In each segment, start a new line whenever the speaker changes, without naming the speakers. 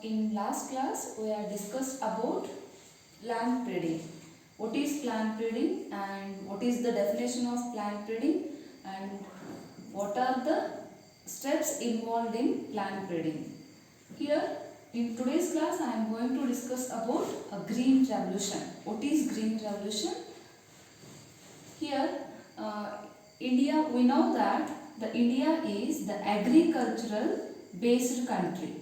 In last class, we have discussed about plant breeding. What is plant breeding and what is the definition of plant breeding and what are the steps involved in plant breeding. Here, in today's class, I am going to discuss about a green revolution. What is green revolution? Here, India, we know that the India is the agricultural based country.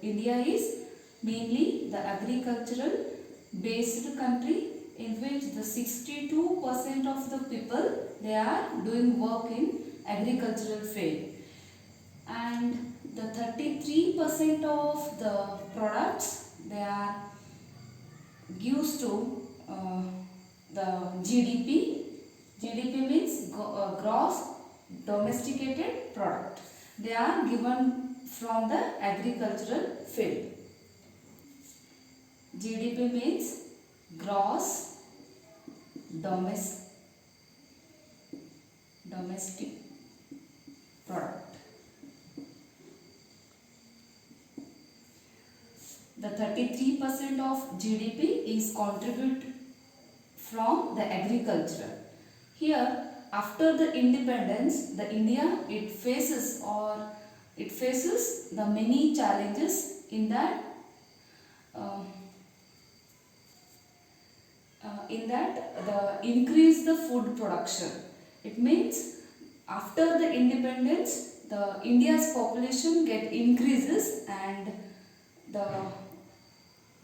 India is mainly the agricultural based country in which the 62% of the people they are doing work in agricultural field, and the 33% of the products they are gives to the GDP. GDP means gross domesticated product. They are given from the agricultural field. GDP means gross domestic product. The 33% of GDP is contributed from the agriculture. Here, after the independence, the India it faces the many challenges in that the increase the food production. It means after the independence, the India's population get increases and the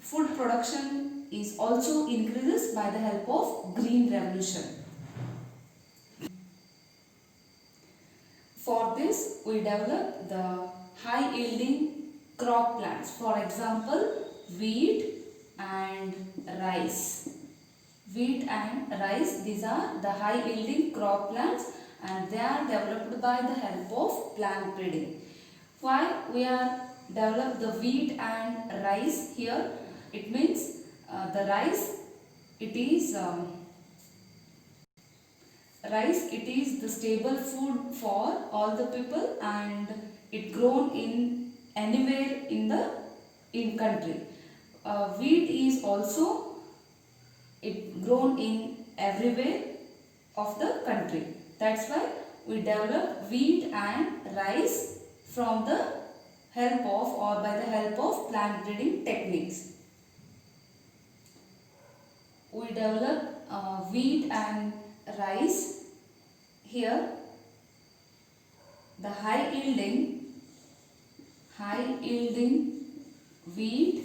food production is also increases by the help of green revolution. For this, we develop the high yielding crop plants. For example, wheat and rice. Wheat and rice, these are the high yielding crop plants and they are developed by the help of plant breeding. Why we are develop the wheat and rice here? It means the rice, it is the stable food for all the people and it grown in anywhere in country. Wheat is also it grown in everywhere of the country. That's why we develop wheat and rice from the help of or by the help of plant breeding techniques. We develop wheat and rice. Here the high yielding wheat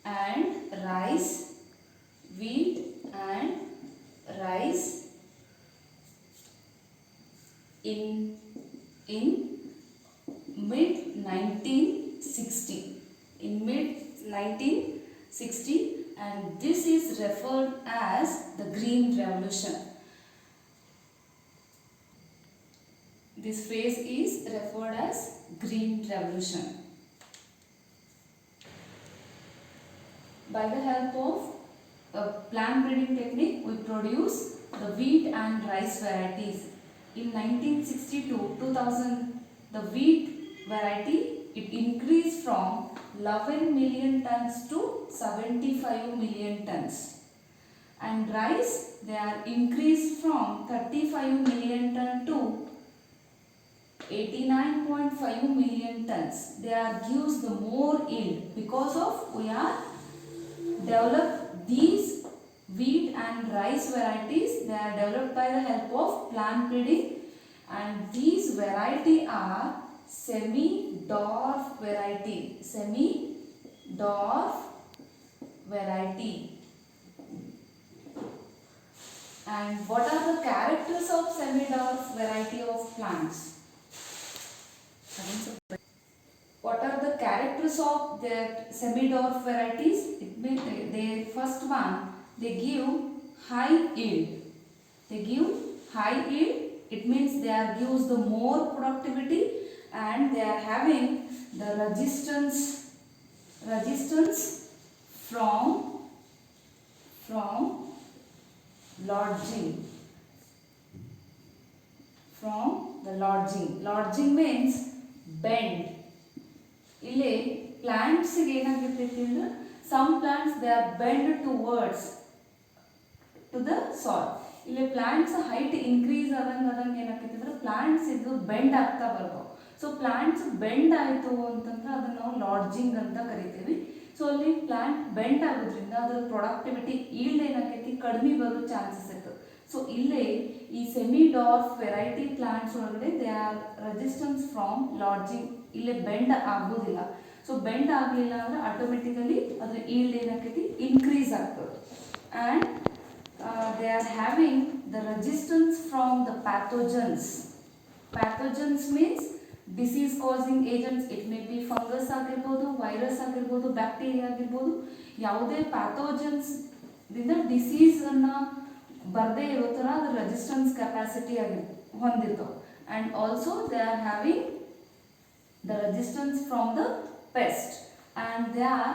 and rice in mid 1960 and this is referred as the green revolution. This phase is referred as green revolution. By the help of a plant breeding technique, we produce the wheat and rice varieties. In 1960 to 2000, the wheat variety it increased from 11 million tons to 75 million tons. And rice, they are increased from 35 million ton to 89.5 million tons. They are gives the more yield because of we are develop these wheat and rice varieties. They are developed by the help of plant breeding and these variety are semi-dwarf variety. And what are the characters of semi-dwarf variety of plants? What are the characters of the semi-dwarf varieties? It means the first one, they give high yield. It means they are gives the more productivity and they are having the resistance from lodging. Lodging means bend. ಇಲ್ಲಿ plants ಏನಾಗಿರ್ತೈತಿ ಅಂದ್ರೆ some plants they are bend towards to the soil. ಇಲ್ಲಿ plants height increase ಆದಂಗೆ ಏನಾಗ್ತೈತಿ ಅಂದ್ರೆ plants ಇದು bend ಆಗ್ತಾ ಬರ್ತಾವೆ. ಸೊ ಪ್ಲಾಂಟ್ಸ್ ಬೆಂಡ್ ಆಯಿತು ಅಂತಂದ್ರೆ ಅದನ್ನು ನಾವು ಲಾಡ್ಜಿಂಗ್ ಅಂತ ಕರಿತೀವಿ. ಸೊ ಅಲ್ಲಿ ಪ್ಲಾಂಟ್ ಬೆಂಡ್ ಆಗೋದ್ರಿಂದ ಅದರ ಪ್ರೊಡಕ್ಟಿವಿಟಿ ಈಲ್ಡ್ ಏನಾಗೈತಿ ಕಡಿಮೆ ಬರೋ ಚಾನ್ಸಸ್ ಇರ್ತದೆ. ಸೊ ಇಲ್ಲೇ ಈ ಸೆಮಿ ಡಾರ್ಫ್ ವೆರೈಟಿ ಪ್ಲಾಂಟ್ಸ್ ಒಳಗಡೆ they are resistance from lodging. ಇಲ್ಲೇ ಬೆಂಡ್ ಆಗೋದಿಲ್ಲ. ಸೊ ಬೆಂಡ್ ಆಗಲಿಲ್ಲ ಅಂದ್ರೆ ಆಟೋಮೆಟಿಕಲಿ ಅದ್ರ ಈಲ್ಡ್ ಏನಾಗೈತಿ ಇನ್ಕ್ರೀಸ್ ಆಗ್ತದೆ. And they are having the resistance from the pathogens. Pathogens means disease causing agents. It may be fungus ಆಗಿರ್ಬೋದು, virus ಆಗಿರ್ಬೋದು, ಬ್ಯಾಕ್ಟೀರಿಯಾ ಆಗಿರ್ಬೋದು. ಯಾವುದೇ ಪ್ಯಾಥೋಜನ್ಸ್ ದಿಂದ ಡಿಸೀಸ್ ಅನ್ನ ಬರದೇ ಇರೋ ಥರ ಅದು ರೆಸಿಸ್ಟೆನ್ಸ್ ಕೆಪಾಸಿಟಿ ಆಗಿ ಹೊಂದಿರ್ತವೆ. And also they are having the resistance from the pest. And they are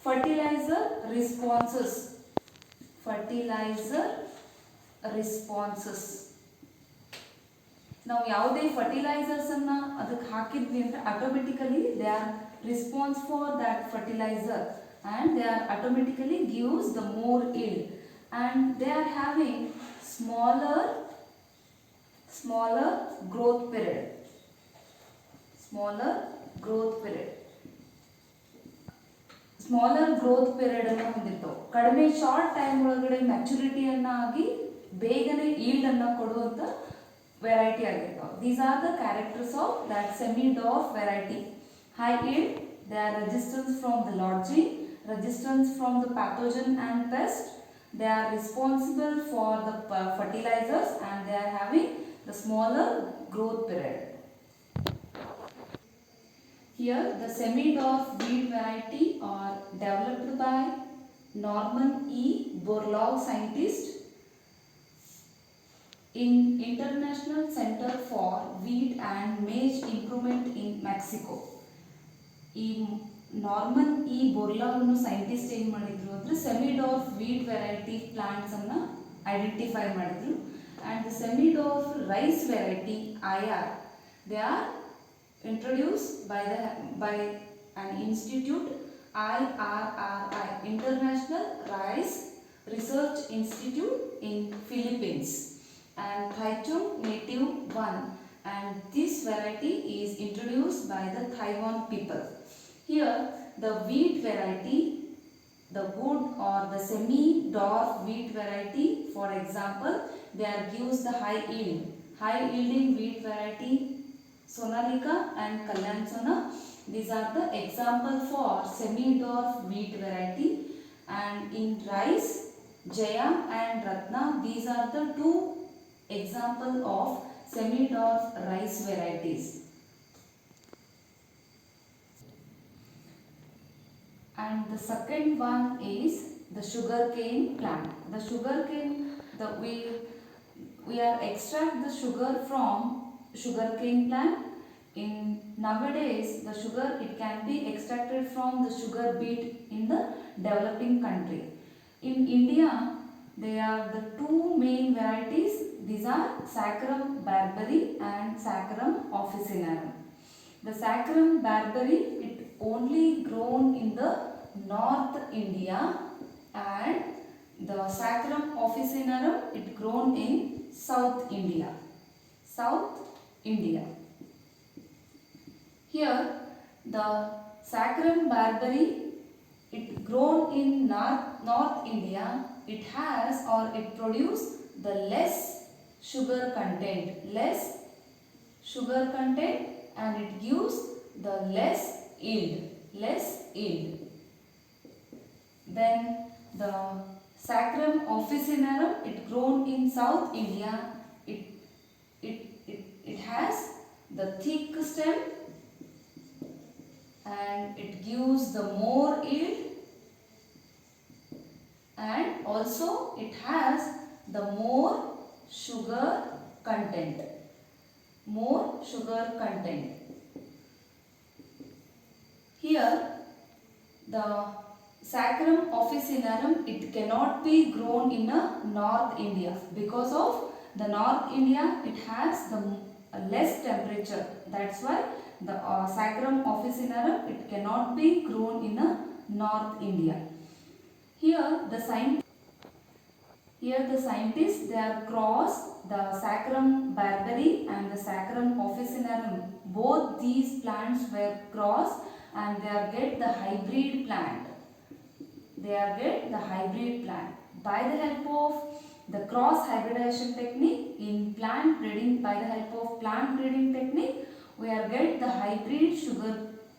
fertiliser responses. Fertiliser responses. ನಾವು ಯಾವುದೇ ಫರ್ಟಿಲೈಸರ್ಸ್ ಅನ್ನ ಅದಕ್ಕೆ ಹಾಕಿದ್ವಿ ಅಂದ್ರೆ automatically they are response for that fertiliser and they are automatically gives the more yield, and they are having smaller growth period. Smaller growth period ಅನ್ನು ಹೊಂದಿರ್ತವೆ. ಕಡಿಮೆ short time ಒಳಗಡೆ ಮ್ಯಾಚುರಿಟಿಯನ್ನು ಆಗಿ ಬೇಗನೆ ಈಲ್ಡ್ ಅನ್ನು ಕೊಡುವಂಥ ವೆರೈಟಿ ಆಗಿರ್ತಾವೆ. These are the characters of that semi dwarf variety. High yield, they are resistance from the lodging, resistance from the pathogen and pest, they are responsible for the fertilizers, and they are having the smaller growth period. Here the semi-dwarf wheat variety are developed by Norman E. Borlaug, scientist in International Center for Wheat and Maize Improvement in Mexico. Norman E Borlaug ಅನ್ನೋ scientist ಏನು ಮಾಡಿದ್ರು ಅಂದರೆ semidwarf wheat variety ಪ್ಲಾಂಟ್ಸನ್ನು identify ಮಾಡಿದ್ರು. And the semidwarf rice variety IR, they are introduce by an institute IRRI, International Rice Research Institute in Philippines, and Taichung Native 1, and this variety is introduced by the Taiwan people. Here the wheat variety, the good or the semi-dwarf wheat variety, for example, they are gives the high yielding wheat variety Sonalika and Kalyan Sona. These are the example for semi-dwarf wheat variety. And in rice, Jaya and Ratna, these are the two example of semi-dwarf rice varieties. And the second one is the sugarcane plant. The sugarcane, we are extract the sugar from sugarcane plant. In nowadays, the sugar, it can be extracted from the sugar beet in the developing country. In India, there are the two main varieties. These are Saccharum barberry and Saccharum officinarum. The Saccharum barberry, it only grown in the North India, and the Saccharum officinarum, it grown in South India. Here the Saccharum barberry, it grown in North India, it has or it produce the less sugar content, and it gives the less yield. Then the Saccharum officinarum, it grown in South India, it has the thick stem, and it gives the more yield, and also it has the more sugar content. Here the Saccharum officinarum, it cannot be grown in North India because of the North India, it has the less temperature. That's why the Saccharum officinarum, it cannot be grown in a North India. Here the scientists they are cross the Saccharum barberi and the Saccharum officinarum. Both these plants were crossed and they are get the hybrid plant. By the help of the cross hybridization technique in plant breeding, by the help of plant breeding technique, we are get the hybrid sugar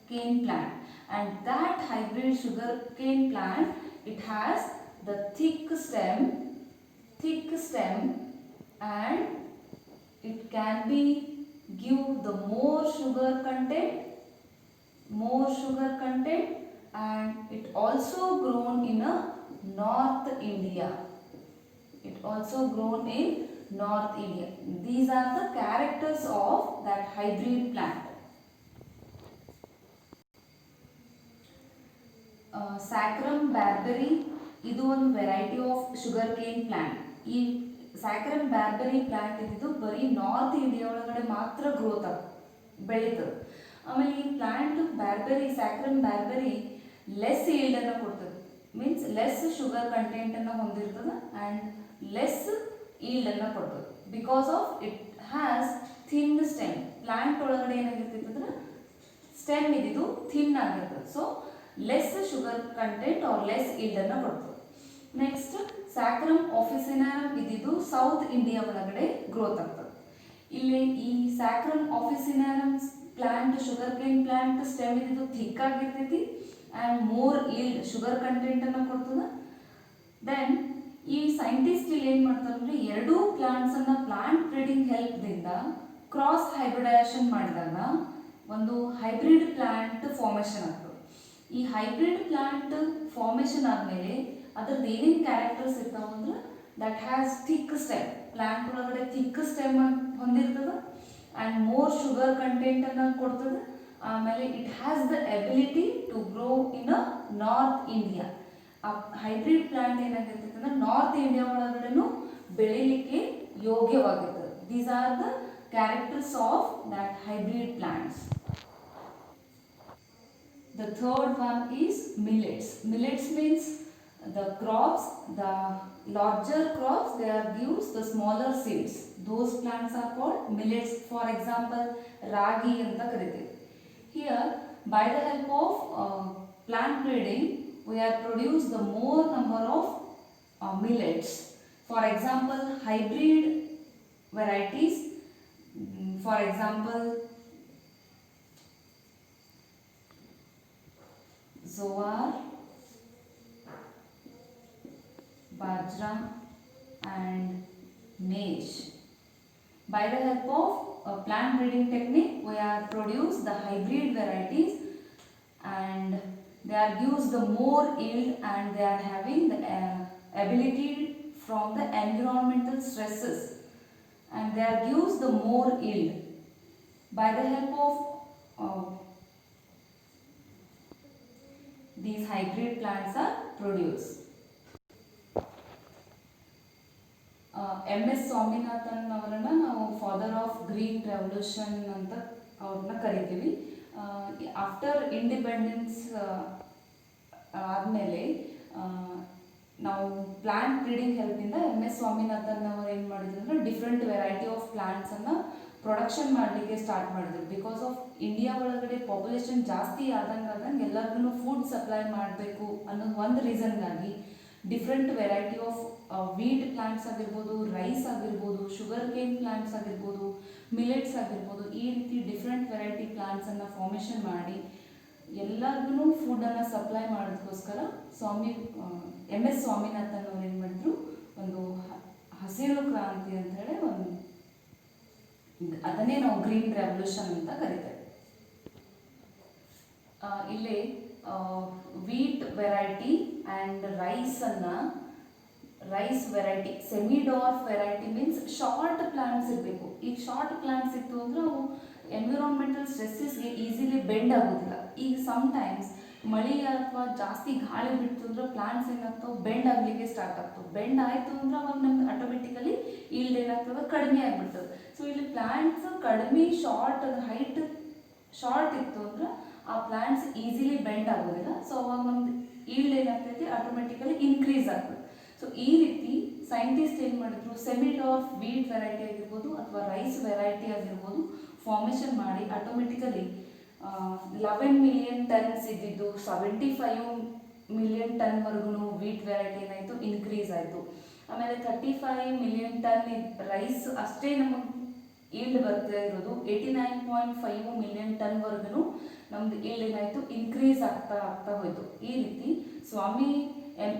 cane plant, and that hybrid sugar cane plant, it has the thick stem and it can be give the more sugar content, and it also grown in a North India. These are the characters of that hybrid plant. Saccharum barberi ಇದು ಒಂದು variety of sugar cane plant. ಈ ಸ್ಯಾಕ್ರಮ್ ಬ್ಯಾರ್ಬರಿ plant ಇದ್ದು ಬರೀ north India ಒಳಗಡೆ ಮಾತ್ರ growth ಬೆಳೀತದೆ. ಆಮೇಲೆ ಈ ಪ್ಲಾಂಟ್ ಸ್ಯಾಕ್ರಮ್ ಬ್ಯಾರ್ಬರಿ ಲೆಸ್ ಈಲ್ಡನ್ನು ಕೊಡ್ತದೆ, ಮೀನ್ಸ್ ಲೆಸ್ ಶುಗರ್ ಕಂಟೆಂಟನ್ನು ಹೊಂದಿರ್ತದೆ ಆ್ಯಂಡ್ ಲೆಸ್ ಈಲ್ಡನ್ನು ಕೊಡ್ತದೆ. Because of it has thin stem. Plant ಒಳಗಡೆ ಏನಾಗಿರ್ತೈತೆ ಅಂದ್ರೆ ಸ್ಟೆಮ್ ಇದ್ದು ಥಿನ್ ಆಗಿರ್ತದೆ. So less sugar content or less ಈಲ್ಡನ್ನು ಕೊಡ್ತದೆ. ನೆಕ್ಸ್ಟ್ ಸ್ಯಾಕ್ರಮ್ ಆಫಿಸಿನಾರಮ್ ಇದ್ದು ಸೌತ್ ಇಂಡಿಯಾ ಒಳಗಡೆ ಗ್ರೋತ್ ಆಗ್ತದೆ. ಇಲ್ಲಿ ಈ Saccharum officinarum plant sugar cane plant stem ಇದ್ದು ಥಿಕ್ ಆಗಿರ್ತೈತಿ ಆ್ಯಂಡ್ ಮೋರ್ ಈಲ್ಡ್ ಶುಗರ್ ಕಂಟೆಂಟನ್ನು ಕೊಡ್ತದೆ. ದೆನ್ ಈ ಸೈಂಟಿಸ್ಟ್ ಇಲ್ಲಿ ಏನು ಮಾಡ್ತಾರೆ ಅಂದರೆ ಎರಡೂ ಪ್ಲಾಂಟ್ಸನ್ನು ಪ್ಲಾಂಟ್ ಬ್ರೀಡಿಂಗ್ ಹೆಲ್ಪ್ದಿಂದ ಕ್ರಾಸ್ ಹೈಬ್ರಿಡೈಸೇಷನ್ ಮಾಡಿದಾಗ ಒಂದು ಹೈಬ್ರಿಡ್ ಪ್ಲಾಂಟ್ ಫಾರ್ಮೇಷನ್ ಆಗ್ತದೆ. ಈ ಹೈಬ್ರಿಡ್ ಪ್ಲಾಂಟ್ ಫಾರ್ಮೇಷನ್ ಆದಮೇಲೆ ಅದ್ರದ್ದು ಏನೇನು ಕ್ಯಾರೆಕ್ಟರ್ಸ್ ಇರ್ತಾವೆ ಅಂದ್ರೆ that has thick stem. Plant ಒಳಗಡೆ ಥಿಕ್ ಸ್ಟೆಮ್ ಹೊಂದಿರ್ತದೆ ಆ್ಯಂಡ್ ಮೋರ್ ಶುಗರ್ ಕಂಟೆಂಟನ್ನು ಕೊಡ್ತದೆ. ಆಮೇಲೆ it has the ability to grow in a north India. ಆ ಹೈಬ್ರಿಡ್ ಪ್ಲಾಂಟ್ ಏನಾಗಿರ್ತೈತೆ ಅಂದ್ರೆ ನಾರ್ತ್ ಇಂಡಿಯಾ ಒಳಗಡೆನೂ ಬೆಳೀಲಿಕ್ಕೆ ಯೋಗ್ಯವಾಗಿರ್ತದೆ. These are the characters of that hybrid plants. The third one is millets. Millets means the crops, the larger crops, they are gives the smaller seeds. Those plants are called millets. For example, ragi anta kariteve. Here, by the help of plant breeding, we are produce the more number of millets. For example, hybrid varieties. For example, Zoar, Bajra and Maize. By the help of plant breeding technique, we are produce the hybrid varieties and they are gives the more yield and they are having the ability from the environmental stresses and they are gives the more yield. By the help of these hybrid plants are produced. MS Swaminathan ಅವರನ್ನು ನಾವು father of green revolution ಅಂತ ಅವ್ರನ್ನ ಕರಿತೀವಿ. After independence ಆದಮೇಲೆ ನಾವು plant breeding ಹೆಲ್ಪಿಂದ MS Swaminathan ಅವರು ಏನು ಮಾಡಿದ್ರು ಅಂದರೆ ಡಿಫ್ರೆಂಟ್ ವೆರೈಟಿ ಆಫ್ ಪ್ಲಾಂಟ್ಸನ್ನು ಪ್ರೊಡಕ್ಷನ್ ಮಾಡಲಿಕ್ಕೆ ಸ್ಟಾರ್ಟ್ ಮಾಡಿದ್ರು. ಬಿಕಾಸ್ ಆಫ್ ಇಂಡಿಯಾ ಒಳಗಡೆ ಪಾಪ್ಯುಲೇಷನ್ ಜಾಸ್ತಿ ಆದಂಗೆ ಎಲ್ಲರಿಗೂ ಫುಡ್ ಸಪ್ಲೈ ಮಾಡಬೇಕು ಅನ್ನೋ ಒಂದು ರೀಸನ್ಗಾಗಿ different variety of wheat plants ಆಗಿರ್ಬೋದು, ರೈಸ್ ಆಗಿರ್ಬೋದು, ಶುಗರ್ ಕೇನ್ ಪ್ಲಾಂಟ್ಸ್ ಆಗಿರ್ಬೋದು, ಮಿಲೆಟ್ಸ್ ಆಗಿರ್ಬೋದು, ಈ ರೀತಿ ಡಿಫ್ರೆಂಟ್ ವೆರೈಟಿ ಪ್ಲಾಂಟ್ಸನ್ನು ಫಾರ್ಮೇಷನ್ ಮಾಡಿ ಎಲ್ಲರಿಗೂ ಫುಡ್ಡನ್ನು ಸಪ್ಲೈ ಮಾಡೋದಕ್ಕೋಸ್ಕರ MS ಸ್ವಾಮಿನಾಥನ್ ಅವರು ಏನು ಮಾಡಿದ್ರು, ಒಂದು ಹಸಿರು ಕ್ರಾಂತಿ ಅಂತ ಹೇಳಿ ಒಂದು ಅದನ್ನೇ ನಾವು ಗ್ರೀನ್ ರೆವಲ್ಯೂಷನ್ ಅಂತ ಕರಿತೇವೆ. ಇಲ್ಲಿ wheat variety and rice variety, semi dwarf variety means short plants ಇರಬೇಕು. ಈಗ ಶಾರ್ಟ್ ಪ್ಲಾಂಟ್ಸ್ ಇತ್ತು ಅಂದರೆ ಅವು ಎನ್ವಿರಾನ್ಮೆಂಟಲ್ ಸ್ಟ್ರೆಸ್ಸಸ್ಗೆ ಈಸಿಲಿ ಬೆಂಡ್ ಆಗೋದಿಲ್ಲ. ಈಗ ಸಮ್ಟೈಮ್ಸ್ ಮಳೆ ಅಥವಾ ಜಾಸ್ತಿ ಗಾಳಿ ಬಿಡ್ತು ಅಂದ್ರೆ ಪ್ಲಾಂಟ್ಸ್ ಏನಾಗ್ತಾವೆ, ಬೆಂಡ್ ಆಗಲಿಕ್ಕೆ ಸ್ಟಾರ್ಟ್ ಆಗ್ತವೆ. ಬೆಂಡ್ ಆಯಿತು ಅಂದ್ರೆ ಅವಾಗ ನಮ್ಗೆ ಆಟೋಮೆಟಿಕಲಿ ಈಲ್ಡ್ ಏನಾಗ್ತದೆ, ಕಡಿಮೆ ಆಗಿಬಿಡ್ತದೆ. ಸೊ ಇಲ್ಲಿ ಪ್ಲಾಂಟ್ಸ್ ಕಡಿಮೆ ಶಾರ್ಟ್ ಹೈಟ್ ಶಾರ್ಟ್ ಇತ್ತು ಅಂದ್ರೆ ಆ ಪ್ಲಾಂಟ್ಸ್ ಈಸಿಲಿ ಬೆಂಡ್ ಆಗೋದಿಲ್ಲ. ಸೊ ಅವಾಗ ನಮ್ದು ಈಲ್ಡ್ ಏನಾಗ್ತೈತಿ ಆಟೋಮೆಟಿಕಲಿ ಇನ್ಕ್ರೀಸ್ ಆಗ್ತದೆ. ಸೊ ಈ ರೀತಿ ಸೈಂಟಿಸ್ಟ್ ಏನು ಮಾಡಿದ್ರು, ಸೆಮಿಡ್ ಆಫ್ ವೀಟ್ ವೆರೈಟಿ ಆಗಿರ್ಬೋದು ಅಥವಾ ರೈಸ್ ವೆರೈಟಿ ಆಗಿರ್ಬೋದು ಫಾರ್ಮೇಷನ್ ಮಾಡಿ ಆಟೋಮೆಟಿಕಲಿ 11 ಮಿಲಿಯನ್ ಟನ್ಸ್ ಇದ್ದಿದ್ದು 75 ಮಿಲಿಯನ್ ಟನ್ವರೆಗೂ ವೀಟ್ ವೆರೈಟಿ ಏನಾಯಿತು ಇನ್ಕ್ರೀಸ್ ಆಯಿತು. ಆಮೇಲೆ 35 ಮಿಲಿಯನ್ ಟನ್ ರೈಸ್ ಅಷ್ಟೇ ನಮಗೆ ಈಲ್ಡ್ ಬರ್ತಾ ಇರೋದು 89.5 ಮಿಲಿಯನ್ ಟನ್ವರೆಗೂ ನಮ್ದು ಈಲ್ಡ್ ಏನಾಯಿತು ಇನ್ಕ್ರೀಸ್ ಆಗ್ತಾ ಆಗ್ತಾ ಹೋಯಿತು. ಈ ರೀತಿ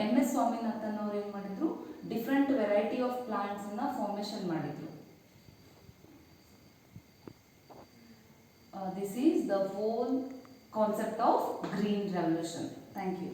ಎಮ್ ಎಸ್ ಸ್ವಾಮಿನಾಥನ್ ಅವ್ರು ಏನು ಮಾಡಿದ್ರು, ಡಿಫ್ರೆಂಟ್ ವೆರೈಟಿ ಆಫ್ ಪ್ಲಾಂಟ್ಸನ್ನು ಫಾರ್ಮೇಷನ್ ಮಾಡಿದರು. This is the whole concept of green revolution. Thank you.